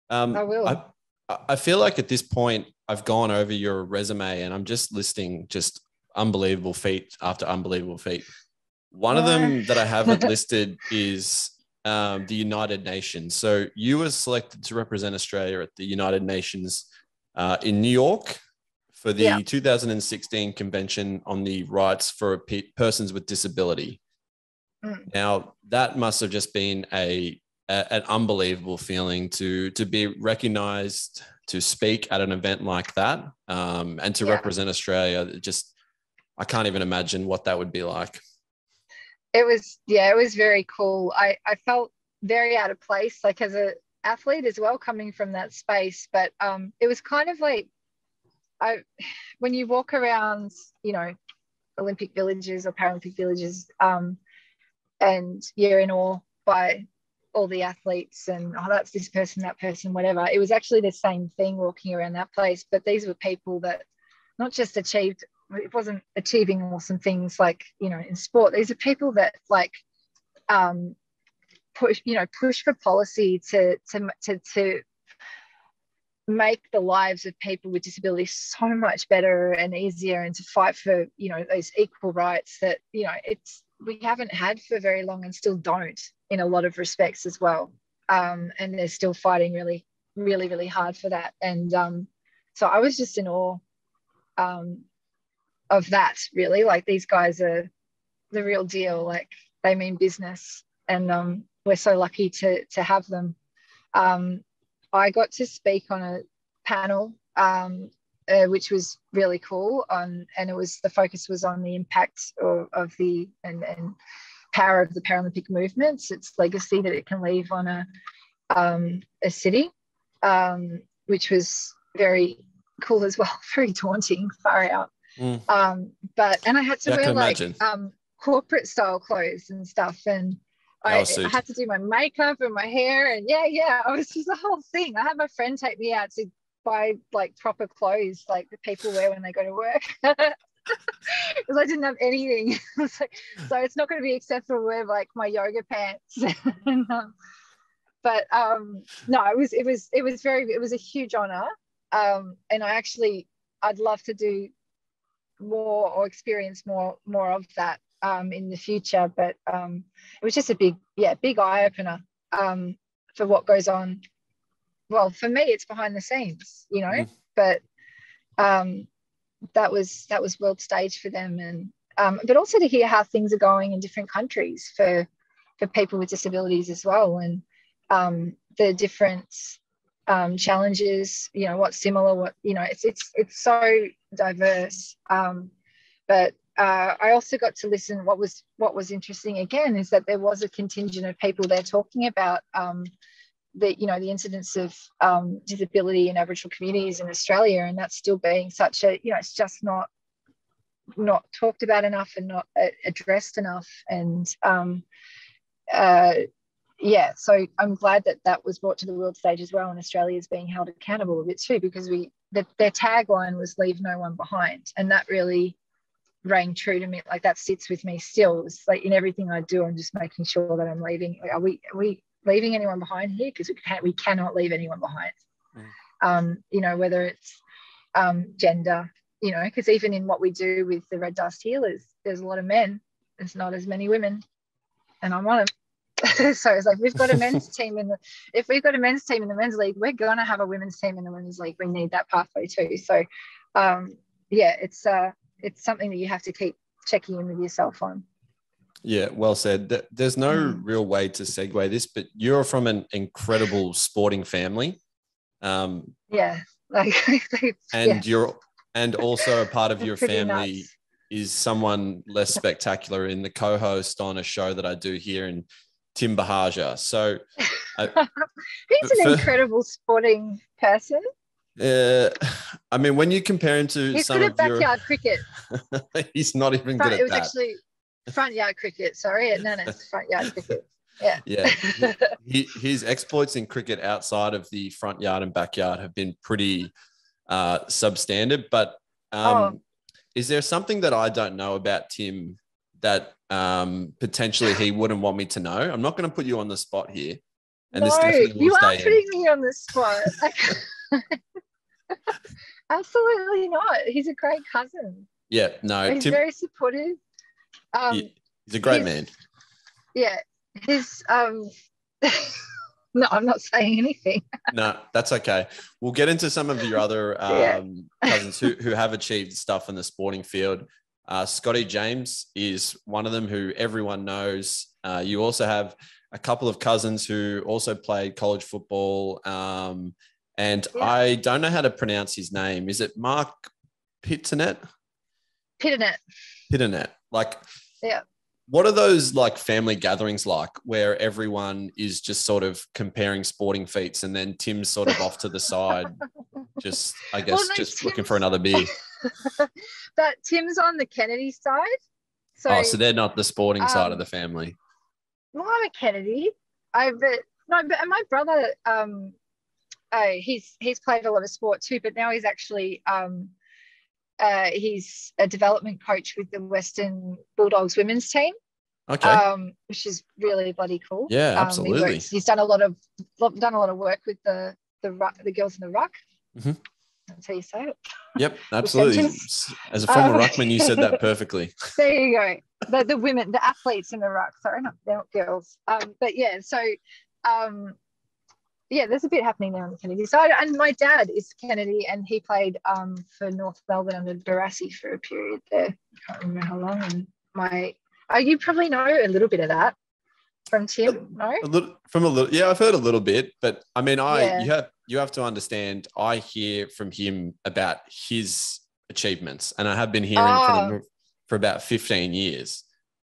S2: I will.
S1: I feel like at this point, I've gone over your resume and I'm just listing just unbelievable feat after unbelievable feat. One of them that I haven't listed is the United Nations. So you were selected to represent Australia at the United Nations in New York for the 2016 Convention on the Rights for Persons with Disability. Now, that must have just been an unbelievable feeling to be recognized, to speak at an event like that, and to represent Australia. I can't even imagine what that would be like.
S2: It was very cool. I felt very out of place, like as an athlete as well, coming from that space. But it was kind of like, when you walk around, you know, Olympic villages or Paralympic villages, and you're in awe by all the athletes and, oh, that's this person, that person, whatever. It was actually the same thing walking around that place, but these were people that not just achieved, it wasn't achieving awesome things like, you know, in sport. These are people that like push for policy to make the lives of people with disabilities so much better and easier, and to fight for, you know, those equal rights that, you know, we haven't had for very long and still don't in a lot of respects as well. And they're still fighting really, really, really hard for that. And so I was just in awe of that, really. Like, these guys are the real deal. Like, they mean business, and we're so lucky to have them. I got to speak on a panel, which was really cool, and the focus was on the impact of the and power of the Paralympic movements, its legacy that it can leave on a city, which was very cool as well. Very daunting, far out. And I had to wear like corporate style clothes and stuff, and I had to do my makeup and my hair, and I was just the whole thing. I had my friend take me out to buy like proper clothes like the people wear when they go to work, because I didn't have anything. So it's not going to be acceptable to wear like my yoga pants. And, but no, it was a huge honor, and I'd love to do more or experience more of that in the future. But it was just a big eye opener for what goes on. Well, for me, it's behind the scenes, you know, but that was world stage for them, and but also to hear how things are going in different countries for for people with disabilities as well, and the different challenges, you know, what's similar, what, you know, it's so diverse. But I also got to listen. What was interesting again is that there was a contingent of people there talking about the, you know, the incidence of disability in Aboriginal communities in Australia, and that's still being such a, you know, it's just not talked about enough and not addressed enough. And yeah, so I'm glad that was brought to the world stage as well, and Australia is being held accountable a bit too, because their tagline was "Leave no one behind," and that really rang true to me. Like, that sits with me still. It's like in everything I do, I'm just making sure that I'm leaving. Are we leaving anyone behind here? Because we cannot leave anyone behind. You know, whether it's gender, you know, because even in what we do with the Red Dust Healers, there's a lot of men. There's not as many women, and I'm one of them. So it's like, we've got a men's team if we've got a men's team in the men's league, we're going to have a women's team in the women's league. We need that pathway too. So yeah, it's something that you have to keep checking in with yourself on.
S1: Yeah, well said. There's no real way to segue this, but you're from an incredible sporting family.
S2: Yeah, like
S1: and
S2: yeah.
S1: and also a part of your family
S2: nuts.
S1: is someone less spectacular in the co-host on a show that I do here in Tim Bahaja. So
S2: he's an incredible sporting person.
S1: I mean, when you compare him to
S2: he's
S1: some
S2: good
S1: of
S2: at backyard cricket.
S1: He's not even good at
S2: it was
S1: that.
S2: Actually front yard cricket. Sorry, no, it's front yard cricket. Yeah.
S1: His exploits in cricket outside of the front yard and backyard have been pretty substandard. But is there something that I don't know about Tim that potentially he wouldn't want me to know? I'm not going to put you on the spot here. And this definitely will
S2: you
S1: stay
S2: are putting me on the spot. Absolutely not. He's a great cousin.
S1: Yeah, no.
S2: He's very supportive.
S1: He's a great man.
S2: Yeah. His no, I'm not saying anything.
S1: No, that's okay. We'll get into some of your other cousins who have achieved stuff in the sporting field. Scotty James is one of them who everyone knows. You also have a couple of cousins who also played college football. And I don't know how to pronounce his name. Is it Mark Pitternet? Pitternet. Like,
S2: yeah.
S1: What are those like family gatherings like where everyone is just sort of comparing sporting feats and then Tim's sort of off to the side, just Tim's looking for another beer?
S2: But Tim's on the Kennedy side.
S1: So they're not the sporting side of the family.
S2: Well, I'm a Kennedy. But my brother, he's played a lot of sport too, but now he's actually he's a development coach with the Western Bulldogs women's team.
S1: Okay.
S2: Which is really bloody cool.
S1: Yeah, absolutely.
S2: He's done a lot of work with the girls in the ruck.
S1: Mm-hmm.
S2: That's how you say it.
S1: Yep, absolutely. As a former ruckman, you said that perfectly.
S2: There you go. The women, the athletes in the ruck. Sorry, they're not girls. But yeah, so yeah, there's a bit happening there on the Kennedy side. And my dad is Kennedy, and he played for North Melbourne under Barassi for a period there. I can't remember how long. And you probably know a little bit of that from Tim, no?
S1: Yeah, I've heard a little bit, but I mean, you have to understand, I hear from him about his achievements, and I have been hearing from him for about 15 years.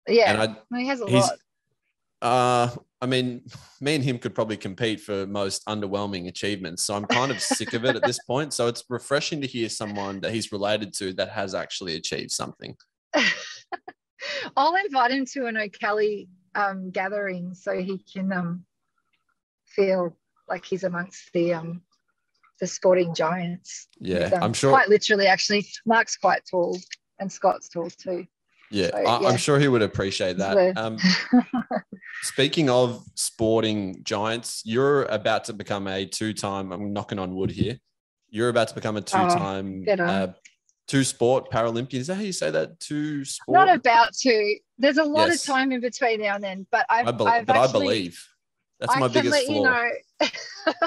S2: Yeah, he has a lot.
S1: I mean, me and him could probably compete for most underwhelming achievements. So I'm kind of sick of it at this point. So it's refreshing to hear someone that he's related to that has actually achieved something.
S2: I'll invite him to an O'Kelly gathering so he can feel like he's amongst the sporting giants.
S1: Yeah, I'm sure.
S2: Quite literally, actually, Mark's quite tall and Scott's tall too.
S1: Yeah, so, I'm sure he would appreciate that. Speaking of sporting giants, you're about to become a two-time, I'm knocking on wood here, you're about to become a two-time two-sport Paralympian. Is that how you say that? Two-sport?
S2: Not about to. There's a lot of time in between now and then, but I believe.
S1: That's my biggest flaw.
S2: You know.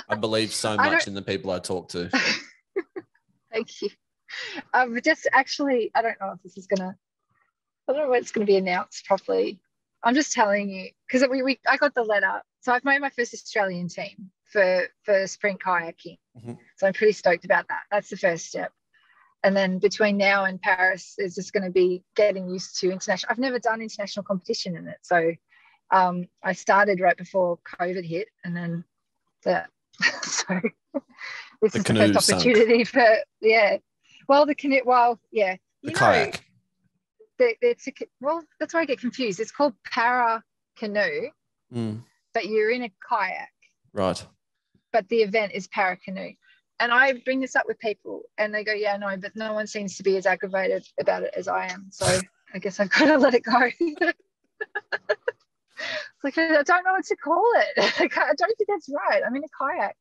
S1: I believe so much in the people I talk to.
S2: Thank you. I don't know if this is going to, I don't know when it's going to be announced properly. I'm just telling you, because I got the letter. So I've made my first Australian team for sprint kayaking.
S1: Mm-hmm.
S2: So I'm pretty stoked about that. That's the first step. And then between now and Paris, it's just going to be getting used to international. I've never done international competition in it. So I started right before COVID hit, and then so this
S1: The
S2: is the
S1: canoe
S2: first opportunity
S1: sunk.
S2: the canoe,
S1: The kayak.
S2: That's where I get confused. It's called para canoe, but you're in a kayak.
S1: Right.
S2: But the event is para canoe. And I bring this up with people and they go, yeah, no, but no one seems to be as aggravated about it as I am. So I guess I've got to let it go. It's like, I don't know what to call it. I don't think that's right. I'm in a kayak.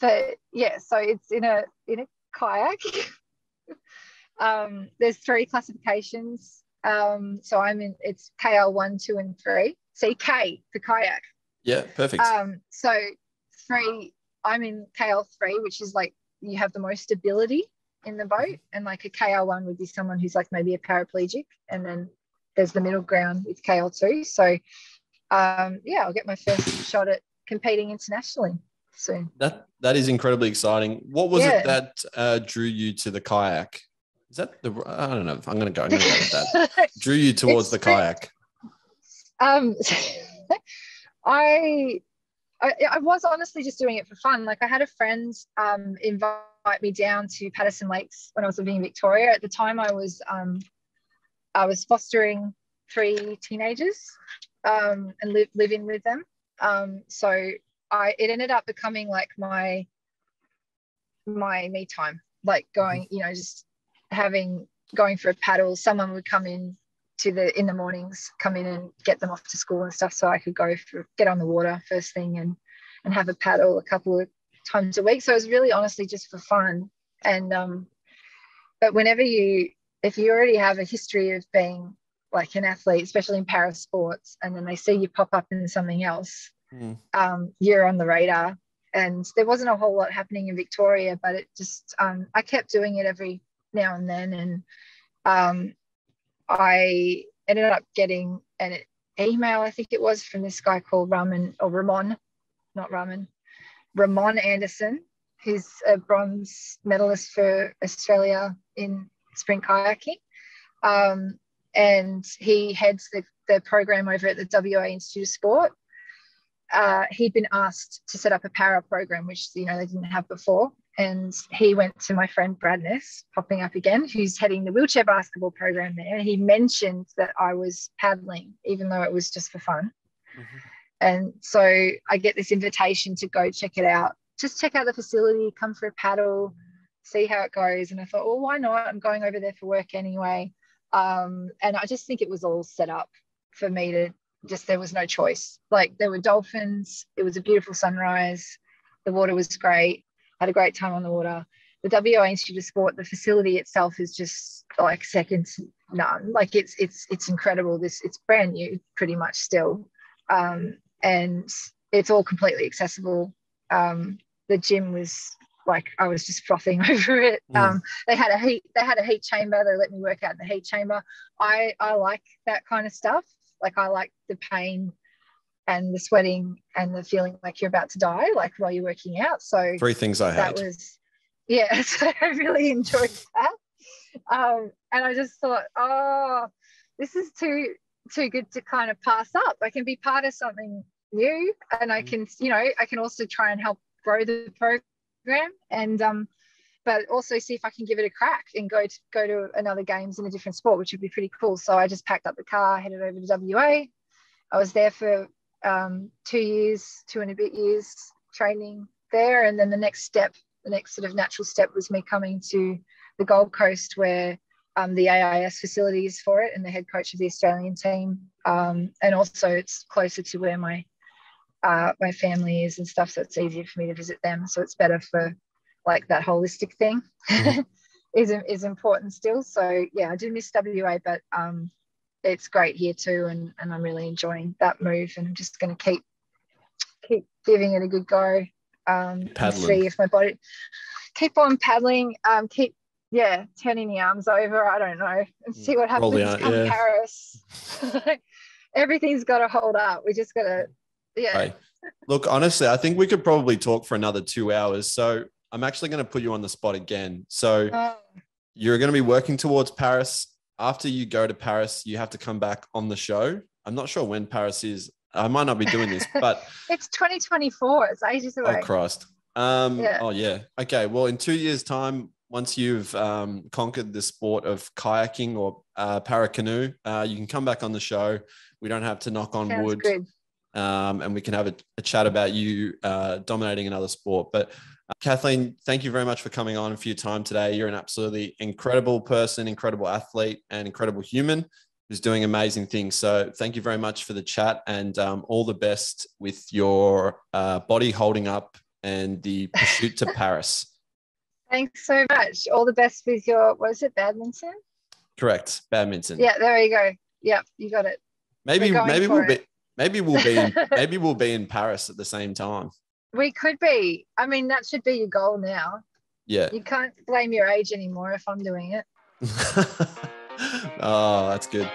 S2: But yeah, so it's in a kayak. There's 3 classifications. So it's KL 1, 2, and 3. See, K for kayak.
S1: Yeah, perfect.
S2: So 3, I'm in KL3, which is like you have the most stability in the boat, and like a KL1 would be someone who's like maybe a paraplegic, and then there's the middle ground with KL2. So I'll get my first shot at competing internationally soon.
S1: That is incredibly exciting. What was it that drew you to the kayak? Is that I don't know. I'm going to go with that. Drew you towards the kayak.
S2: I was honestly just doing it for fun. Like I had a friend invite me down to Patterson Lakes when I was living in Victoria. At the time, I was fostering 3 teenagers and living with them. So it ended up becoming like my me time, like going, just going for a paddle. Someone would come in in the mornings, come in and get them off to school and stuff, so I could get on the water first thing and have a paddle a couple of times a week. So it was really honestly just for fun. And but if you already have a history of being like an athlete, especially in para sports, and then they see you pop up in something else, you're on the radar. And there wasn't a whole lot happening in Victoria, but it just I kept doing it every now and then, and I ended up getting an email, I think it was, from this guy called Ramon Anderson, who's a bronze medalist for Australia in sprint kayaking. And he heads the program over at the WA Institute of Sport. He'd been asked to set up a para program, which they didn't have before. And he went to my friend Bradness, popping up again, who's heading the wheelchair basketball program there. And he mentioned that I was paddling, even though it was just for fun. Mm-hmm. And so I get this invitation to go check it out. Just check out the facility, come for a paddle, see how it goes. And I thought, well, why not? I'm going over there for work anyway. And I just think it was all set up for me to there was no choice. Like there were dolphins. It was a beautiful sunrise. The water was great. Had a great time on the water. The WA Institute of Sport, the facility itself is just like second to none. Like it's incredible. It's brand new pretty much still. And it's all completely accessible. The gym was like, I was just frothing over it. They had a heat chamber. They let me work out in the heat chamber. I like that kind of stuff. Like I like the pain and the sweating and the feeling like you're about to die, like while you're working out. So
S1: 3 things I hate.
S2: So I really enjoyed that. And I just thought, this is too good to kind of pass up. I can be part of something new, and I can, I can also try and help grow the program, and but also see if I can give it a crack and go to another games in a different sport, which would be pretty cool. So I just packed up the car, headed over to WA. I was there for 2 and a bit years training there, and then the next sort of natural step was me coming to the Gold Coast, where the AIS facilities for it, and the head coach of the Australian team, and also it's closer to where my family is and stuff, so it's easier for me to visit them. So it's better for like that holistic thing. is important still. So yeah, I do miss WA, but it's great here too, and I'm really enjoying that move, and I'm just going to keep giving it a good go, and see if my body keep on paddling, keep turning the arms over, I don't know, and see what happens come Paris. everything's got to hold up. We just got to, yeah.
S1: Right. Look, honestly, I think we could probably talk for another 2 hours. So I'm actually going to put you on the spot again. So you're going to be working towards Paris. After you go to Paris, you have to come back on the show. I'm not sure when Paris is. I might not be doing this, but
S2: it's 2024. It's ages away.
S1: Oh, Christ. Oh, yeah. Okay. Well, in 2 years' time, once you've conquered the sport of kayaking or paracanoe, you can come back on the show. We don't have to knock on
S2: Sounds
S1: wood.
S2: Good.
S1: And we can have a chat about you dominating another sport. But Kathleen, thank you very much for coming on and for your time today. You're an absolutely incredible person, incredible athlete, and incredible human who's doing amazing things. So thank you very much for the chat, and all the best with your body holding up and the pursuit to Paris.
S2: Thanks so much. All the best with your, what is it, badminton?
S1: Correct. Badminton.
S2: Yeah, there you go. Yep, you got it.
S1: Maybe we'll be in Paris at the same time.
S2: We could be. I mean, that should be your goal now.
S1: Yeah.
S2: You can't blame your age anymore if I'm doing it.
S1: Oh, that's good.